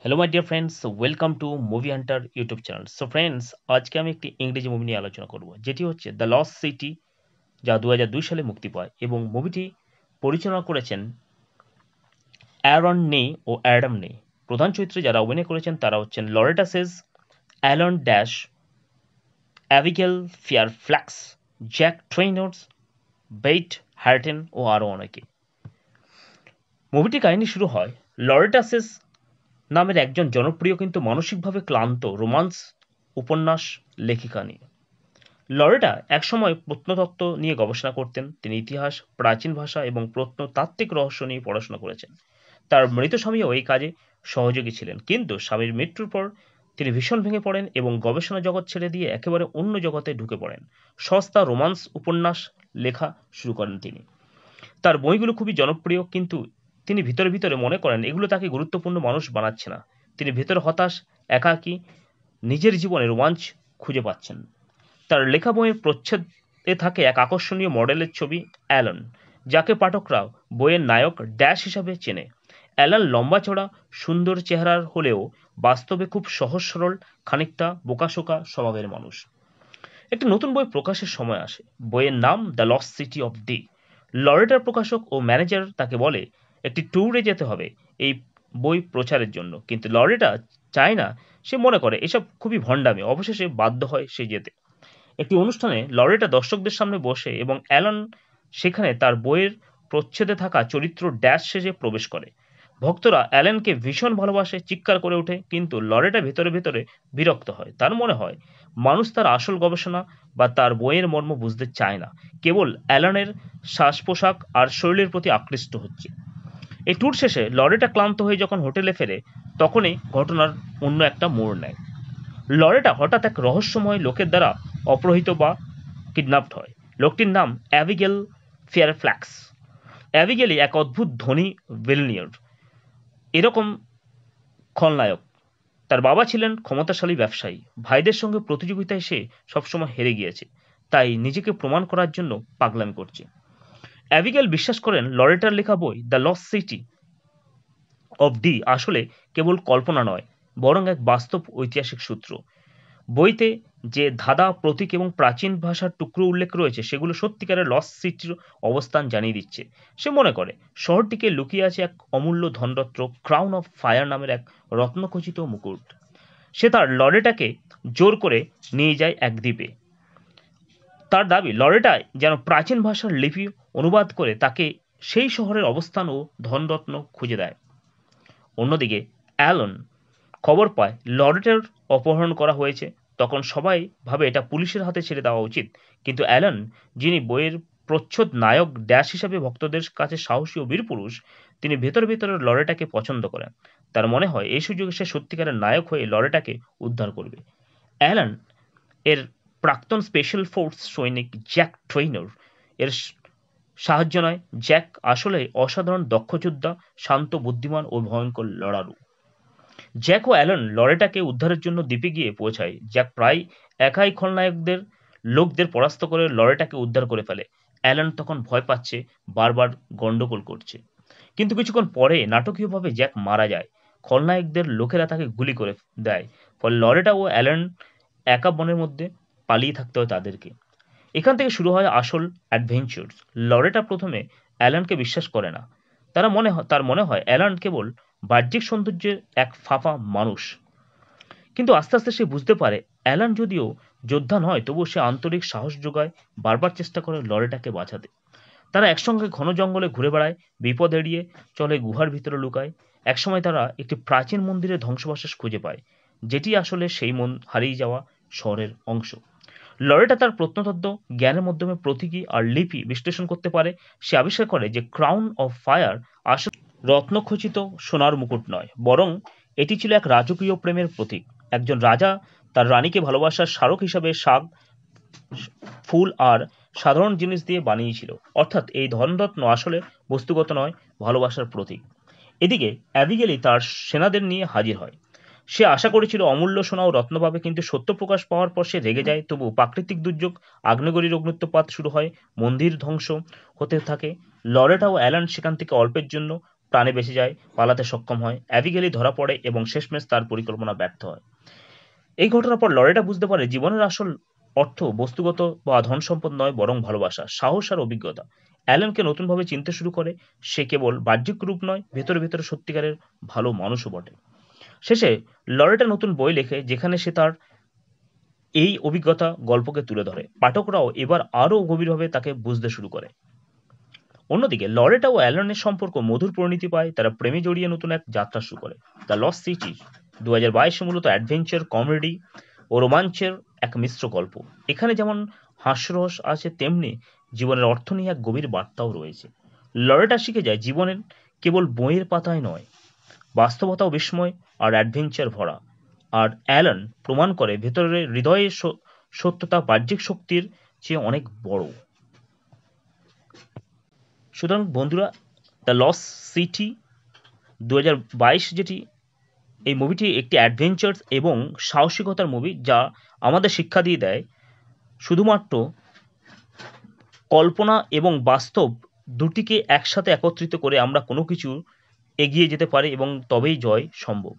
Hello my dear friends, welcome to movie Hunter YouTube channel. So friends, আজকে আমি একটি ইংরেজি মুভি নিয়ে আলোচনা করব, যেটি হচ্ছে দ্য লস্ট সিটি, যা 2002 সালে মুক্তি পায় এবং মুভিটি পরিচালনা করেছেন অ্যারন নে ও অ্যাডাম নে। প্রধান চরিত্রে যারা অভিনয় করেছেন তারা হচ্ছেন Loretta Sage, Alan Dash, Abigail Fairfax, Jack Trainers, Beth Hatten ও আরও অনেকে। মুভিটির কাহিনী শুরু হয় লরেটা সেজ নামের একজন জনপ্রিয় কিন্তু মানসিকভাবে ক্লান্ত রোমান্স উপন্যাস লেখিকা নিয়ে। লরেটা একসময় প্রত্নতত্ত্ব নিয়ে গবেষণা করতেন। তিনি ইতিহাস, প্রাচীন ভাষা এবং প্রত্নতাত্ত্বিক রহস্য নিয়ে পড়াশোনা করেছেন। তার মৃত স্বামীও এই কাজে সহযোগী ছিলেন, কিন্তু স্বামীর মৃত্যুর পর তিনি ভীষণ ভেঙে পড়েন এবং গবেষণা জগৎ ছেড়ে দিয়ে একেবারে অন্য জগতে ঢুকে পড়েন। সস্তা রোমান্স উপন্যাস লেখা শুরু করেন তিনি। তার বইগুলো খুবই জনপ্রিয়, কিন্তু তিনি ভিতরে ভিতরে মনে করেন এগুলো তাকে গুরুত্বপূর্ণ মানুষ বানাচ্ছে না। তিনি ভেতরে হতাশ, একাকী, নিজের জীবনে রোমাঞ্চ খুঁজে পাচ্ছেন। তার লেখা বইয়ের প্রচ্ছদে থাকে এক আকর্ষণীয় মডেলের ছবি অ্যালান, যাকে পাঠকরা বইয়ের নায়ক ড্যাশ হিসাবে চেনে। অ্যালান লম্বা চড়া সুন্দর চেহারার হলেও বাস্তবে খুব সহজ সরল, খানিকটা বোকাশোকা স্বভাবের মানুষ। একটি নতুন বই প্রকাশের সময় আসে। বইয়ের নাম the lost city of D. লরেটার প্রকাশক ও ম্যানেজার তাকে বলে একটি ট্যুরে যেতে হবে এই বই প্রচারের জন্য, কিন্তু লরেটা চায় না। সে মনে করে এসব খুবই ভণ্ডামি। অবশেষে বাধ্য হয় সে যেতে। একটি অনুষ্ঠানে লরেটা দর্শকদের সামনে বসে এবং অ্যালান সেখানে তার বইয়ের প্রচ্ছদে থাকা চরিত্র ড্যাশ সেজে প্রবেশ করে। ভক্তরা অ্যালেনকে ভীষণ ভালোবাসে, চিৎকার করে ওঠে, কিন্তু লরেটা ভেতরে ভেতরে বিরক্ত হয়। তার মনে হয় মানুষ তার আসল গবেষণা বা তার বইয়ের মর্ম বুঝতে চায় না, কেবল অ্যালানের শ্বাস পোশাক আর শরীরের প্রতি আকৃষ্ট হচ্ছে। এই ট্যুর শেষে লরেটা ক্লান্ত হয়ে যখন হোটেলে ফেরে, তখনই ঘটনার অন্য একটা মোড় নেয়। লরেটা হঠাৎ এক রহস্যময় লোকের দ্বারা অপহৃত বা কিডন্যাপড হয়। লোকটির নাম অ্যাবিগেল ফেয়ারফ্ল্যাক্স। অ্যাবিগেলই এক অদ্ভুত ধনী ভিলিনিয়র, এরকম খলনায়ক। তার বাবা ছিলেন ক্ষমতাশালী ব্যবসায়ী। ভাইদের সঙ্গে প্রতিযোগিতায় সে সবসময় হেরে গিয়েছে, তাই নিজেকে প্রমাণ করার জন্য পাগলামি করছে। অ্যাবিগেল বিশ্বাস করেন লরেটার লেখা বই the lost city of D আসলে কেবল কল্পনা নয়, বরং এক বাস্তব ঐতিহাসিক সূত্র। বইতে যে ধাঁধা, প্রতীক এবং প্রাচীন ভাষার টুকরো উল্লেখ রয়েছে, সেগুলো সত্যিকারের লস্ট সিটির অবস্থান জানিয়ে দিচ্ছে। সে মনে করে শহরটিকে লুকিয়ে আছে এক অমূল্য ধনরত্ন, ক্রাউন অফ ফায়ার নামের এক রত্নখচিত মুকুট। সে তার লরেটাকে জোর করে নিয়ে যায় এক দ্বীপে। তার দাবি লরেটা যেন প্রাচীন ভাষার লিপি অনুবাদ করে তাকে সেই শহরের অবস্থান ও ধনরত্ন খুঁজে দেয়। অন্যদিকে অ্যালন খবর পায় লরেটার অপহরণ করা হয়েছে। তখন সবাই ভাবে এটা পুলিশের হাতে ছেড়ে দেওয়া উচিত, কিন্তু অ্যালান, যিনি বইয়ের প্রচ্ছদ নায়ক ড্যাশ হিসাবে ভক্তদের কাছে সাহসী ও বীরপুরুষ, তিনি ভেতরে ভেতরে লরেটাকে পছন্দ করেন। তার মনে হয় এই সুযোগে সে সত্যিকারের নায়ক হয়ে লরেটাকে উদ্ধার করবে। অ্যালান এর প্রাক্তন স্পেশাল ফোর্স সৈনিক জ্যাক ট্রেইনর এর সাহায্য নয়। জ্যাক আসলে অসাধারণ দক্ষ যোদ্ধা, শান্ত, বুদ্ধিমান ও ভয়ঙ্কর লড়ারু। জ্যাক ও অ্যালান লরেটাকে উদ্ধারের জন্য দ্বীপে গিয়ে পৌঁছায়। জ্যাক প্রায় একাই খলনায়কদের লোকদের পরাস্ত করে লরেটাকে উদ্ধার করে ফেলে। অ্যালান তখন ভয় পাচ্ছে, বারবার গন্ডগোল করছে। কিন্তু কিছুক্ষণ পরে নাটকীয়ভাবে জ্যাক মারা যায়। খলনায়কদের লোকেরা তাকে গুলি করে দেয়। ফলে লরেটা ও অ্যালান একা বনের মধ্যে পালিয়ে থাকতে হয় তাদেরকে। এখান থেকে শুরু হয় আসল অ্যাডভেঞ্চার। লরেটা প্রথমে অ্যালানকে বিশ্বাস করে না। তার মনে হয় অ্যালান কেবল বাহ্যিক সৌন্দর্যের এক ফাঁপা মানুষ। কিন্তু আস্তে আস্তে সে বুঝতে পারে অ্যালান যদিও যোদ্ধা নয়, তবুও সে আন্তরিক সাহস যোগায়, বারবার চেষ্টা করে লরেটাকে বাঁচাতে। তারা একসঙ্গে ঘন জঙ্গলে ঘুরে বেড়ায়, বিপদ এড়িয়ে চলে, গুহার ভিতরে লুকায়। একসময় তারা একটি প্রাচীন মন্দিরের ধ্বংসাবশেষ খুঁজে পায়, যেটি আসলে সেই হারিয়ে যাওয়া শহরের অংশ। লরেটা তার প্রত্নতত্ত্ব জ্ঞানের মাধ্যমে প্রতীকী আর লিপি বিশ্লেষণ করতে পারে। সে আবিষ্কার করে যে ক্রাউন অফ ফায়ার আসলে রত্নখচিত সোনার মুকুট নয়, বরং এটি ছিল এক রাজকীয় প্রেমের প্রতীক। একজন রাজা তার রানীকে ভালোবাসার স্মারক হিসাবে শাক, ফুল আর সাধারণ জিনিস দিয়ে বানিয়েছিল। অর্থাৎ এই ধনরত্ন আসলে বস্তুগত নয়, ভালোবাসার প্রতীক। এদিকে অ্যাবিগেলি তার সেনাদের নিয়ে হাজির হয়। সে আশা করেছিল অমূল্য সোনা ও রত্ন পাবে, কিন্তু সত্য প্রকাশ পাওয়ার পর সে রেগে যায়। তবু প্রাকৃতিক দুর্যোগ, আগ্নেয়গিরির অগ্নুৎপাত শুরু হয়, মন্দির ধ্বংস হতে থাকে। লরেটা ও অ্যালান সেখান থেকে অল্পের জন্য প্রাণে বেঁচে যায়, পালাতে সক্ষম হয়, অ্যাবিগেলি ধরা পড়ে এবং শেষমেশ তার পরিকল্পনা ব্যর্থ হয়। এই ঘটনার পর লরেটা বুঝতে পারে জীবনের আসল অর্থ বস্তুগত বা ধন সম্পদ নয়, বরং ভালোবাসা, সাহস আর অভিজ্ঞতা। অ্যালেনকে নতুনভাবে চিনতে শুরু করে সে কেবল বাহ্যিক রূপ নয়, ভেতরে ভেতরে সত্যিকারের ভালো মানুষও বটে। শেষে লরেটা নতুন বই লেখে যেখানে সে তার এই অভিজ্ঞতা গল্পকে তুলে ধরে। পাঠকরাও এবার আরও গভীরভাবে তাকে বুঝতে শুরু করে। অন্যদিকে লরেটা ও অ্যালনের সম্পর্ক মধুর পরিণতি পায়, তারা প্রেমে জড়িয়ে নতুন এক যাত্রা শুরু করে। দ্য লস্ট সিটি 2022 মূলত অ্যাডভেঞ্চার, কমেডি ও রোমাঞ্চের এক মিশ্র গল্প। এখানে যেমন হাস্যরস আছে, তেমনি জীবনের অর্থ নিয়ে এক গভীর বার্তাও রয়েছে। লরেটা শিখে যায় জীবনের কেবল বইয়ের পাতায় নয়, বাস্তবতা ও বিস্ময় আর অ্যাডভেঞ্চার ভরা। আর অ্যালান প্রমাণ করে ভেতরের হৃদয়ের সত্যতা বাহ্যিক শক্তির চেয়ে অনেক বড়। সুতরাং বন্ধুরা, দ্য লস্ট সিটি 2022 যেটি, এই মুভিটি একটি অ্যাডভেঞ্চার এবং সাহসিকতার মুভি, যা আমাদের শিক্ষা দিয়ে দেয় শুধুমাত্র কল্পনা এবং বাস্তব দুটিকে একসাথে একত্রিত করে আমরা কোনো কিছু এগিয়ে যেতে পারি এবং তবেই জয় সম্ভব।